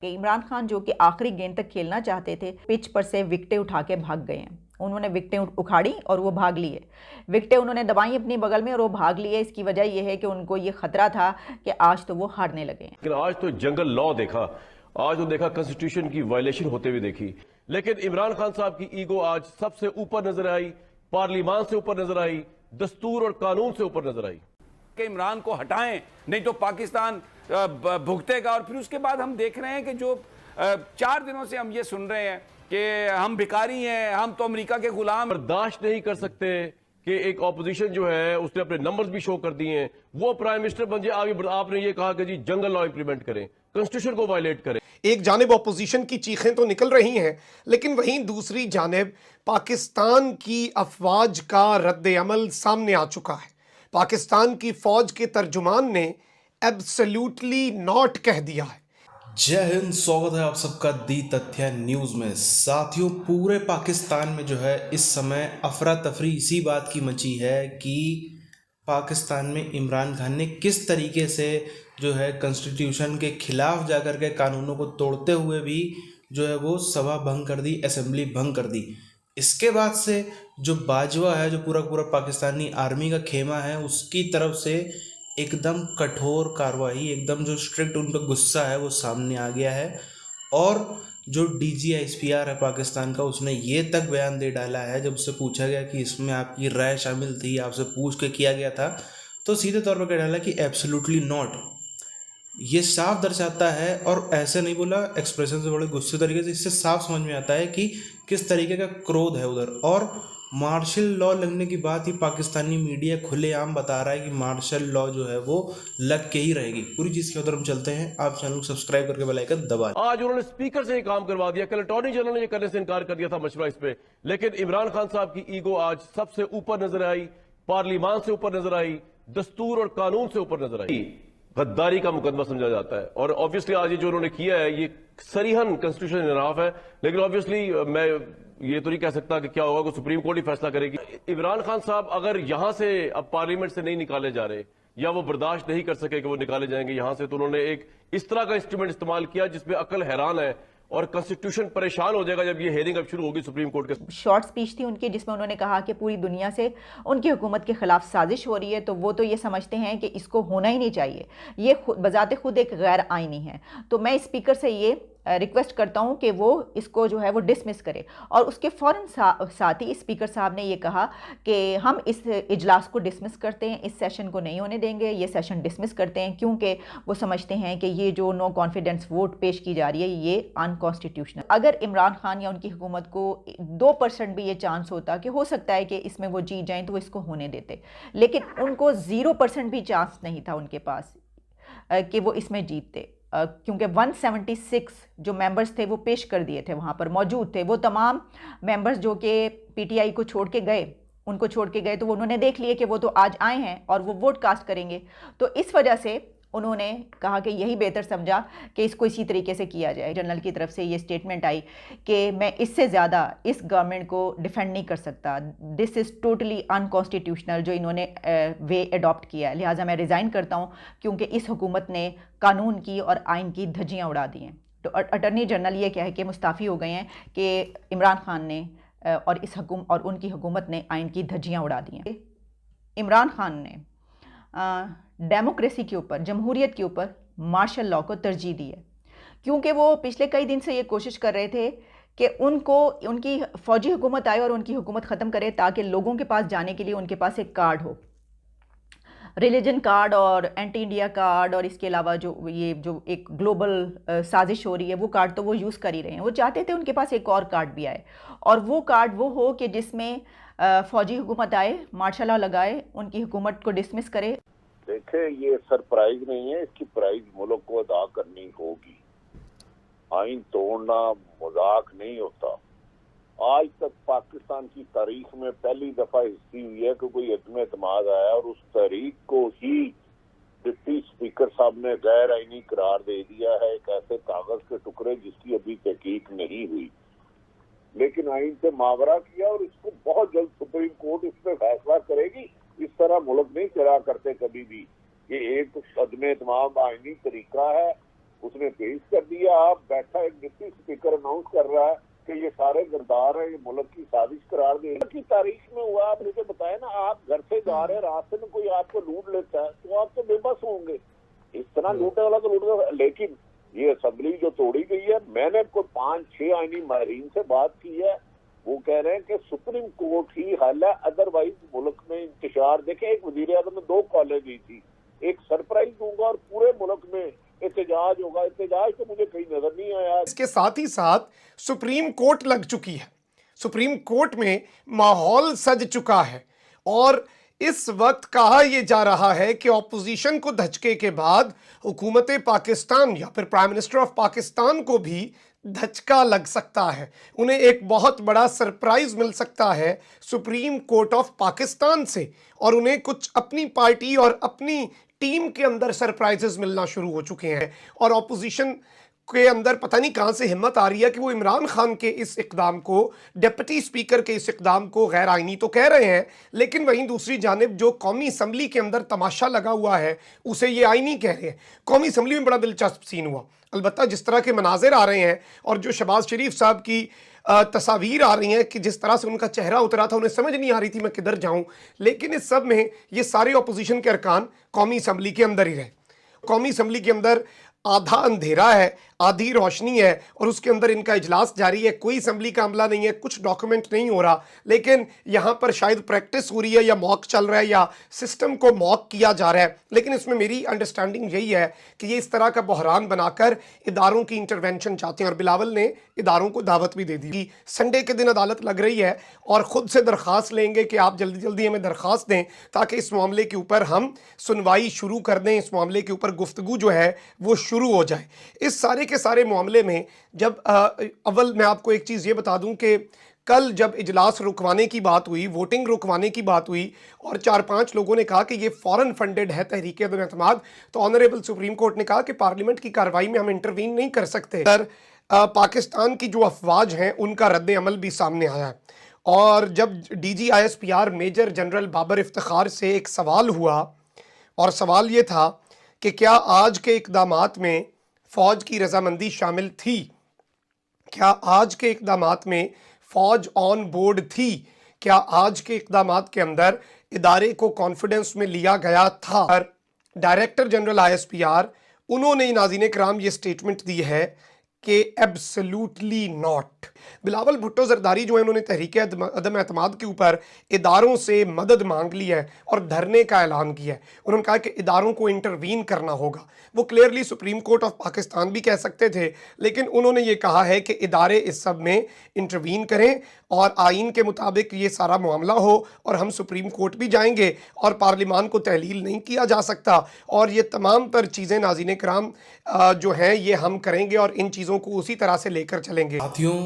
कि इमरान खान जो कि आखिरी गेंद तक खेलना चाहते थे, पिच पर से विकेटें उठा के भाग गए हैं। उन्होंने विकेटें उखाड़ी और वो भाग लिए। विकेटें उन्होंने दबाई अपनी बगल में और वो भाग लिए। इसकी वजह यह है कि उनको ये खतरा था कि आज तो वो हारने लगे हैं। लेकिन आज तो जंगल लॉ देखा, आज तो देखा कॉन्स्टिट्यूशन की वायलेशन होते हुए देखी। लेकिन इमरान खान साहब की ईगो आज सबसे ऊपर नजर आई, पार्लियामान से ऊपर नजर आई, दस्तूर और कानून से ऊपर नजर आई कि इमरान को हटाएं, नहीं तो पाकिस्तान भुगतेगा। और फिर उसके बाद हम देख रहे हैं कि जो 4 दिनों से हम ये सुन रहे हैं कि हम भिखारी हैं, हम तो अमेरिका के गुलाम। बर्दाश्त नहीं कर सकते कि एक ऑपोजिशन जो है उसने अपने नंबर्स भी शो कर दिए हैं, वो प्राइम मिनिस्टर बन जाए। आगे आपने ये कहा कि जी जंगल लॉ इंप्लीमेंट करें, कॉन्स्टिट्यूशन को वायलेट करें। एक जानिब ऑपोजिशन की चीखें तो निकल रही हैं, लेकिन वहीं दूसरी जानिब पाकिस्तान की अफवाज का रद्द अमल सामने आ चुका है। पाकिस्तान की फौज के तर्जुमान ने एब्सोल्युटली नॉट कह दिया है। जय हिंद, स्वागत है आप सबका दी तथ्य न्यूज़ में। साथियों, पूरे पाकिस्तान में जो है इस समय अफरा तफरी इसी बात की मची है कि पाकिस्तान में इमरान खान ने किस तरीके से जो है कॉन्स्टिट्यूशन के खिलाफ जाकर के कानूनों को तोड़ते हुए भी जो है वो सभा भंग कर दी, असेंबली भंग कर दी। इसके बाद से जो बाजवा है, जो पूरा पूरा पाकिस्तानी आर्मी का खेमा है, उसकी तरफ से एकदम कठोर कार्रवाई, एकदम जो स्ट्रिक्ट उनका गुस्सा है वो सामने आ गया है। और जो DGISPR है पाकिस्तान का, उसने ये तक बयान दे डाला है, जब उससे पूछा गया कि इसमें आपकी राय शामिल थी, आपसे पूछ के किया गया था, तो सीधे तौर पर कह डाला कि एब्सोल्युटली नॉट। ये साफ दर्शाता है, और ऐसे नहीं बोला एक्सप्रेशन से, बड़े गुस्से तरीके से, इससे साफ समझ में आता है कि किस तरीके का क्रोध है उधर। और मार्शल लॉ लगने की बात ही पाकिस्तानी मीडिया खुलेआम बता रहा है कि मार्शल लॉ जो है वो लग के ही रहेगी। पूरी चीज़ की उधर हम चलते हैं। आप चैनल को सब्सक्राइब करके बेल आइकन दबा दें। आज उन्होंने स्पीकर से ही काम करवा दिया। कल अटॉर्नी जनरल ने ये करने से इनकार कर दिया था, मशवरा इस पे। लेकिन इमरान खान साहब की ईगो आज सबसे ऊपर नजर आई, पार्लियामान से ऊपर नजर आई, दस्तूर और कानून से ऊपर नजर आई। गद्दारी का मुकदमा समझा जाता है। और ऑब्वियसली आज ये जो उन्होंने किया है ये सरीहन कॉन्स्टिट्यूशन खिलाफ है। लेकिन ऑब्वियसली मैं ये तो नहीं कह सकता कि क्या होगा, को सुप्रीम कोर्ट ही फैसला करेगी। इमरान खान साहब अगर यहां से अब पार्लियामेंट से नहीं निकाले जा रहे, या वो बर्दाश्त नहीं कर सके कि वो निकाले जाएंगे यहां से, तो उन्होंने एक इस तरह का इंस्ट्रूमेंट इस्तेमाल किया जिसमें अकल हैरान है, और कॉन्स्टिट्यूशन परेशान हो जाएगा जब ये हेयरिंग अब शुरू होगी सुप्रीम कोर्ट के। शॉर्ट स्पीच थी उनकी जिसमें उन्होंने कहा कि पूरी दुनिया से उनकी हुकूमत के खिलाफ साजिश हो रही है, तो वो तो ये समझते हैं कि इसको होना ही नहीं चाहिए, ये बजाते खुद एक गैर आईनी है। तो मैं स्पीकर से ये रिक्वेस्ट करता हूं कि वो इसको जो है वो डिसमिस करे। और उसके फ़ौरन साथ ही स्पीकर साहब ने ये कहा कि हम इस इजलास को डिसमिस करते हैं, इस सेशन को नहीं होने देंगे, ये सेशन डिसमिस करते हैं, क्योंकि वो समझते हैं कि ये जो नो कॉन्फिडेंस वोट पेश की जा रही है ये अनकॉन्स्टिट्यूशनल। अगर इमरान खान या उनकी हुकूमत को 2% भी ये चांस होता कि हो सकता है कि इसमें वो जीत जाएं, तो वो इसको होने देते। लेकिन उनको 0% भी चांस नहीं था उनके पास कि वो इसमें जीतते, क्योंकि 176 जो मेंबर्स थे वो पेश कर दिए थे, वहाँ पर मौजूद थे। वो तमाम मेंबर्स जो कि PTI को छोड़ के गए, उनको छोड़ के गए, तो वो उन्होंने देख लिए कि वो तो आज आए हैं और वो वोट कास्ट करेंगे। तो इस वजह से उन्होंने कहा कि यही बेहतर समझा कि इसको इसी तरीके से किया जाए। जनरल की तरफ से ये स्टेटमेंट आई कि मैं इससे ज़्यादा इस गवर्नमेंट को डिफेंड नहीं कर सकता, दिस इज़ टोटली अनकॉन्स्टिट्यूशनल जो इन्होंने वे अडॉप्ट किया है, लिहाजा मैं रिज़ाइन करता हूँ, क्योंकि इस हुकूमत ने कानून की और आइन की धज्जियाँ उड़ा दी हैं। तो अटॉर्नी जनरल ये क्या है कि मुस्ताफ़ी हो गए हैं कि इमरान खान ने और उनकी हुकूमत ने आइन की धज्जियाँ उड़ा दी हैं। इमरान खान ने डेमोक्रेसी के ऊपर, जमहूरियत के ऊपर मार्शल लॉ को तरजीह दी है, क्योंकि वो पिछले कई दिन से ये कोशिश कर रहे थे कि उनकी फ़ौजी हुकूमत आए और उनकी हुकूमत ख़त्म करे, ताकि लोगों के पास जाने के लिए उनके पास एक कार्ड हो, रिलीजन कार्ड और एंटी इंडिया कार्ड, और इसके अलावा जो एक ग्लोबल साजिश हो रही है वो कार्ड तो वो यूज़ कर ही रहे हैं। वो चाहते थे उनके पास एक और कार्ड भी आए, और वो कार्ड वो हो कि जिसमें फ़ौजी हुकूमत आए, मार्शल लॉ लगाए, उनकी हुकूमत को डिसमिस करे। देखे, ये सरप्राइज नहीं है, इसकी प्राइज मुल्क को अदा करनी होगी। आइन तोड़ना मजाक नहीं होता। आज तक पाकिस्तान की तारीख में पहली दफा हिस्ट्री हुई है कि कोई अदम एतमाद आया और उस तारीख को ही डिप्टी स्पीकर साहब ने गैर आईनी करार दे दिया है, एक ऐसे कागज के टुकड़े जिसकी अभी तहकीक नहीं हुई, लेकिन आइन से मावरा किया, और इसको बहुत जल्द सुप्रीम कोर्ट इस पर फैसला करेगी। इस तरह मुल्क नहीं चला करते कभी भी। ये एक अदम एतमाद आईनी तरीका है, उसने पेश कर दिया। आप बैठा एक डिप्टी स्पीकर अनाउंस कर रहा है कि ये सारे गद्दार हैं, ये मुल्क की साजिश करार दे की तारीख में हुआ। आप मुझे बताए ना, आप घर से जा रहे हैं, रास्ते में कोई आपको लूट लेता है तो आप तो बेबस होंगे। इस तरह लूटने वाला तो लूटने, लेकिन ये असेंबली जो तोड़ी गई है, मैंने कोई 5-6 आईनी माहिरीन से बात की है, वो कह रहे हैं कि सुप्रीम कोर्ट ही हल है, अदरवाइज मुल्क में इंतशार। देखें, एक वजीर आज़म ने 2 कॉलें दी थी, एक सरप्राइज दूंगा और पूरे मुल्क में एहतजाज होगा। एहतजाज तो मुझे कहीं नजर नहीं आया। इसके साथ ही साथ सुप्रीम कोर्ट लग चुकी है, सुप्रीम कोर्ट में माहौल सज चुका है और इस वक्त कहा यह जा रहा है कि ऑपोजिशन को धचके के बाद हुकूमत पाकिस्तान या फिर प्राइम मिनिस्टर ऑफ पाकिस्तान को भी धचका लग सकता है। उन्हें एक बहुत बड़ा सरप्राइज मिल सकता है सुप्रीम कोर्ट ऑफ पाकिस्तान से और उन्हें कुछ अपनी पार्टी और अपनी टीम के अंदर सरप्राइजेस मिलना शुरू हो चुके हैं। और ऑपोजिशन के अंदर पता नहीं कहां से हिम्मत आ रही है कि वो इमरान खान के इस इकदाम को, डिप्टी स्पीकर के इस इकदाम को गैर आईनी तो कह रहे हैं, लेकिन वहीं दूसरी जानिब जो कौमी असम्बली के अंदर तमाशा लगा हुआ है उसे ये आईनी कह रहे हैं। कौमी असम्बली में बड़ा दिलचस्प सीन हुआ, अलबत्ता जिस तरह के मनाजिर आ रहे हैं और जो शहबाज शरीफ साहब की तस्वीर आ रही हैं कि जिस तरह से उनका चेहरा उतरा था, उन्हें समझ नहीं आ रही थी मैं किधर जाऊं। लेकिन इस सब में ये सारे ऑपोजिशन के अरकान कौमी असम्बली के अंदर ही रहे। कौमी असम्बली के अंदर आधा अंधेरा है, आधी रोशनी है और उसके अंदर इनका इजलास जारी है। कोई असम्बली का अमला नहीं है, कुछ डॉक्यूमेंट नहीं हो रहा, लेकिन यहाँ पर शायद प्रैक्टिस हो रही है या मॉक चल रहा है या सिस्टम को मॉक किया जा रहा है। लेकिन इसमें मेरी अंडरस्टैंडिंग यही है कि ये इस तरह का बहरान बनाकर इदारों की इंटरवेंशन चाहते हैं। और बिलावल ने इदारों को दावत भी दे दी कि संडे के दिन अदालत लग रही है और ख़ुद से दरख्वास्त लेंगे कि आप जल्दी जल्दी हमें दरख्वास्त दें ताकि इस मामले के ऊपर हम सुनवाई शुरू कर दें, इस मामले के ऊपर गुफ्तगू जो है वो शुरू हो जाए। इस सारे के सारे मामले में जब अव्वल मैं आपको एक चीज़ ये बता दूं कि कल जब इजलास रुकवाने की बात हुई, वोटिंग रुकवाने की बात हुई और 4-5 लोगों ने कहा कि ये फॉरेन फंडेड है तहरीक अदम एतमाद, तो ऑनरेबल सुप्रीम कोर्ट ने कहा कि पार्लियामेंट की कार्रवाई में हम इंटरवीन नहीं कर सकते। पाकिस्तान की जो अफवाज हैं उनका रद्द अमल भी सामने आया है। और जब DGISPR major general Babar Iftikhar से एक सवाल हुआ और सवाल ये था कि क्या आज के इक़दामात में फ़ौज की रजामंदी शामिल थी, क्या आज के इक़दामात में फ़ौज ऑन बोर्ड थी, क्या आज के इक़दामात के अंदर इदारे को कॉन्फिडेंस में लिया गया था। डायरेक्टर जनरल ISPR उन्होंने नाज़रीन कराम ये स्टेटमेंट दी है कि एब्सोल्युटली नॉट। बिलावल भुट्टो जरदारी जो है उन्होंने तहरीक अदम एतमाद के ऊपर इदारों से मदद मांग ली है और धरने का ऐलान किया है। उन्होंने कहा कि इदारों को इंटरवीन करना होगा। वो clearly supreme court of Pakistan भी कह सकते थे, लेकिन उन्होंने ये कहा है कि इदारे इस सब में इंटरवीन करें और आइन के मुताबिक ये सारा मामला हो और हम सुप्रीम कोर्ट भी जाएंगे और पार्लिमान को तहलील नहीं किया जा सकता और ये तमाम तर चीज़ें नाज़रीन कराम जो हैं ये हम करेंगे और इन चीज़ों को उसी तरह से लेकर चलेंगे। साथियों,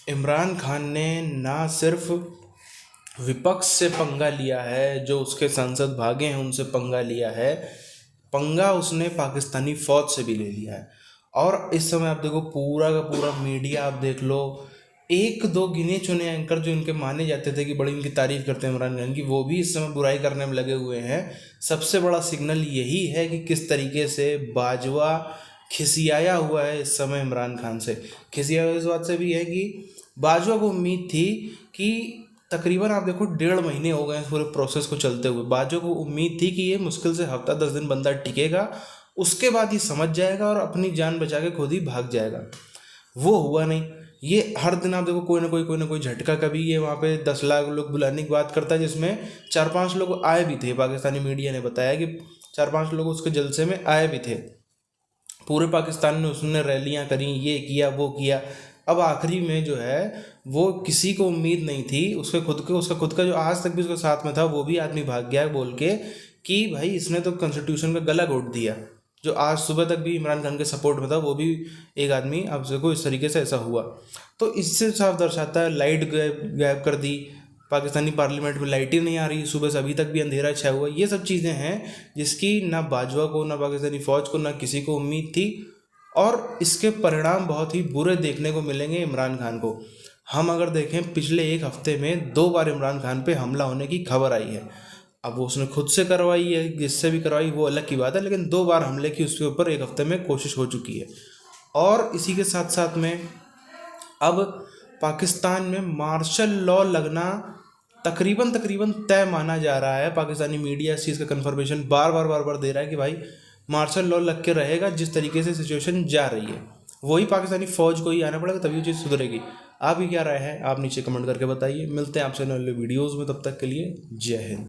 इमरान खान ने ना सिर्फ विपक्ष से पंगा लिया है, जो उसके सांसद भागे हैं उनसे पंगा लिया है, पंगा उसने पाकिस्तानी फ़ौज से भी ले लिया है। और इस समय आप देखो पूरा का पूरा मीडिया आप देख लो, 1-2 गिने चुने एंकर जो इनके माने जाते थे कि बड़ी इनकी तारीफ करते हैं इमरान खान की, वो भी इस समय बुराई करने में लगे हुए हैं। सबसे बड़ा सिग्नल यही है कि किस तरीके से बाजवा खिसियाया हुआ है इस समय इमरान खान से। खिसियाया इस बात से भी है कि बाजवा को उम्मीद थी कि तकरीबन आप देखो 1.5 महीने हो गए पूरे प्रोसेस को चलते हुए, बाजवा को उम्मीद थी कि ये मुश्किल से हफ्ता 10 दिन बंदा टिकेगा, उसके बाद ही समझ जाएगा और अपनी जान बचा के खुद ही भाग जाएगा। वो हुआ नहीं। ये हर दिन आप देखो कोई ना कोई झटका, कभी ये वहाँ पे 10 लाख लोग बुलाने की बात करता है, जिसमें 4-5 लोग आए भी थे। पाकिस्तानी मीडिया ने बताया कि 4-5 लोग उसके जलसे में आए भी थे। पूरे पाकिस्तान में उसने रैलियाँ करी, ये किया वो किया। अब आखिरी में जो है वो किसी को उम्मीद नहीं थी, उसका खुद का जो आज तक भी उसके साथ में था वो भी आदमी भाग गया बोल के कि भाई इसने तो कॉन्स्टिट्यूशन का गला घोट दिया। जो आज सुबह तक भी इमरान खान के सपोर्ट में था वो भी एक आदमी अब देखो इस तरीके से ऐसा हुआ। तो इससे साफ दर्शाता है, लाइट गायब कर दी, पाकिस्तानी पार्लियामेंट में लाइट ही नहीं आ रही, सुबह से अभी तक भी अंधेरा छाया हुआ। ये सब चीज़ें हैं जिसकी ना बाजवा को, ना पाकिस्तानी फ़ौज को, ना किसी को उम्मीद थी और इसके परिणाम बहुत ही बुरे देखने को मिलेंगे इमरान खान को। हम अगर देखें पिछले 1 हफ्ते में 2 बार इमरान खान पे हमला होने की खबर आई है। अब वो उसने खुद से करवाई है, जिससे भी करवाई वो अलग की बात है, लेकिन 2 बार हमले की उसके ऊपर एक हफ्ते में कोशिश हो चुकी है। और इसी के साथ साथ में अब पाकिस्तान में मार्शल लॉ लगना तकरीबन तय माना जा रहा है। पाकिस्तानी मीडिया इस चीज़ का कंफर्मेशन बार बार दे रहा है कि भाई मार्शल लॉ लग के रहेगा। जिस तरीके से सिचुएशन जा रही है वही पाकिस्तानी फ़ौज को ही आना पड़ेगा, तभी वो चीज़ सुधरेगी। आपकी क्या राय है आप नीचे कमेंट करके बताइए। मिलते हैं आपसे नए वीडियोज़ में, तब तक के लिए जय हिंद।